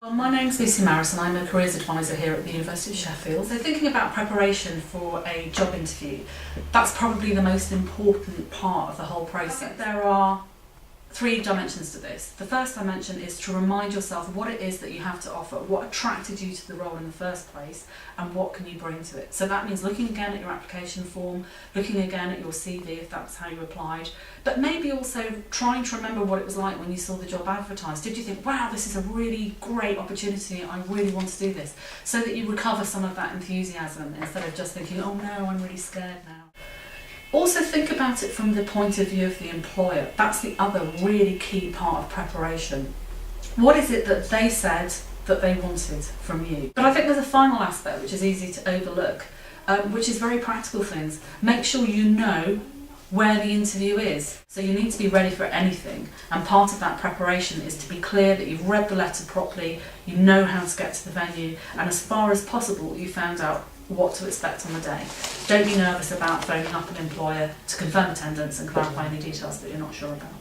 Well, my name's Lucy Marris and I'm a careers advisor here at the University of Sheffield. So thinking about preparation for a job interview, that's probably the most important part of the whole process. There are three dimensions to this. The first dimension is to remind yourself what it is that you have to offer, what attracted you to the role in the first place, and what can you bring to it. So that means looking again at your application form, looking again at your CV if that's how you applied, but maybe also trying to remember what it was like when you saw the job advertised. Did you think, wow, this is a really great opportunity, I really want to do this? So that you recover some of that enthusiasm instead of just thinking, oh no, I'm really scared now. Also think about it from the point of view of the employer. That's the other really key part of preparation. What is it that they said that they wanted from you? But I think there's a final aspect which is easy to overlook, which is very practical things. Make sure you know where the interview is. So you need to be ready for anything, and part of that preparation is to be clear that you've read the letter properly, you know how to get to the venue, and as far as possible you found out what to expect on the day. Don't be nervous about phoning up an employer to confirm attendance and clarify any details that you're not sure about.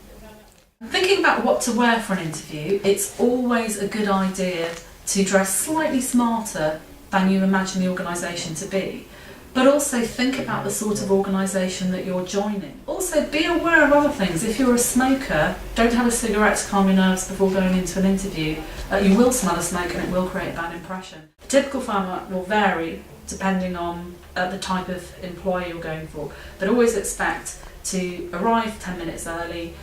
Thinking about what to wear for an interview, it's always a good idea to dress slightly smarter than you imagine the organisation to be, but also think about the sort of organisation that you're joining. Also be aware of other things. If you're a smoker, don't have a cigarette to calm your nerves before going into an interview. You will smell a smoke and it will create a bad impression. The typical format will vary depending on the type of employer you're going for, but always expect to arrive 10 minutes early,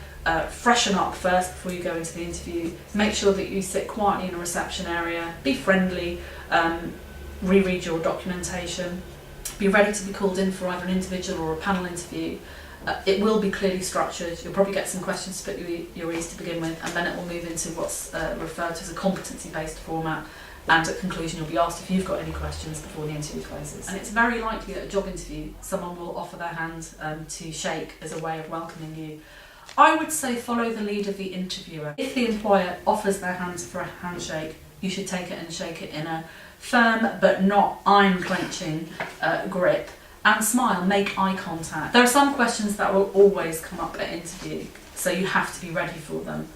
freshen up first before you go into the interview, make sure that you sit quietly in a reception area, be friendly, reread your documentation, be ready to be called in for either an individual or a panel interview. It will be clearly structured. You'll probably get some questions to put your ears to begin with, and then it will move into what's referred to as a competency-based format, and at conclusion you'll be asked if you've got any questions before the interview closes. And it's very likely that at a job interview someone will offer their hand to shake as a way of welcoming you. I would say follow the lead of the interviewer. If the employer offers their hand for a handshake, you should take it and shake it in a firm but not iron-clenching grip, and smile, make eye contact. There are some questions that will always come up at interview, so you have to be ready for them.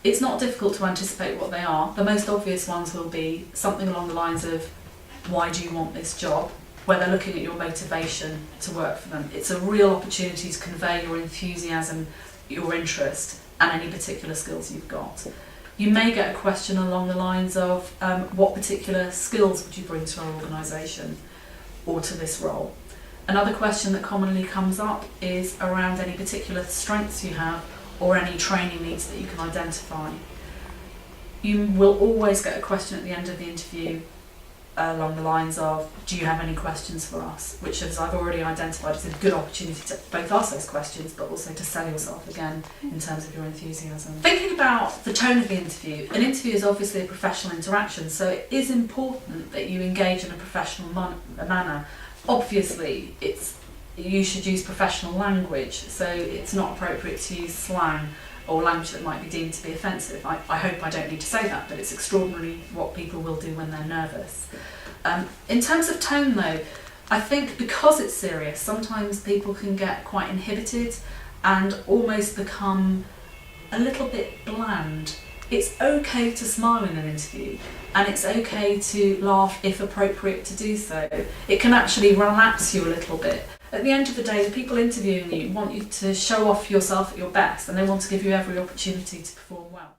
It's not difficult to anticipate what they are. The most obvious ones will be something along the lines of, why do you want this job? Where they're looking at your motivation to work for them. It's a real opportunity to convey your enthusiasm, your interest, and any particular skills you've got. You may get a question along the lines of, what particular skills would you bring to our organisation or to this role? Another question that commonly comes up is around any particular strengths you have or any training needs that you can identify. You will always get a question at the end of the interview along the lines of, do you have any questions for us? Which, as I've already identified, is a good opportunity to both ask those questions but also to sell yourself again in terms of your enthusiasm. Thinking about the tone of the interview, an interview is obviously a professional interaction, so it is important that you engage in a professional manner. Obviously, you should use professional language, so it's not appropriate to use slang or language that might be deemed to be offensive. I hope I don't need to say that, but it's extraordinary what people will do when they're nervous. In terms of tone though, I think because it's serious, sometimes people can get quite inhibited and almost become a little bit bland. It's okay to smile in an interview, and it's okay to laugh if appropriate to do so. It can actually relax you a little bit. At the end of the day, the people interviewing you want you to show off yourself at your best, and they want to give you every opportunity to perform well.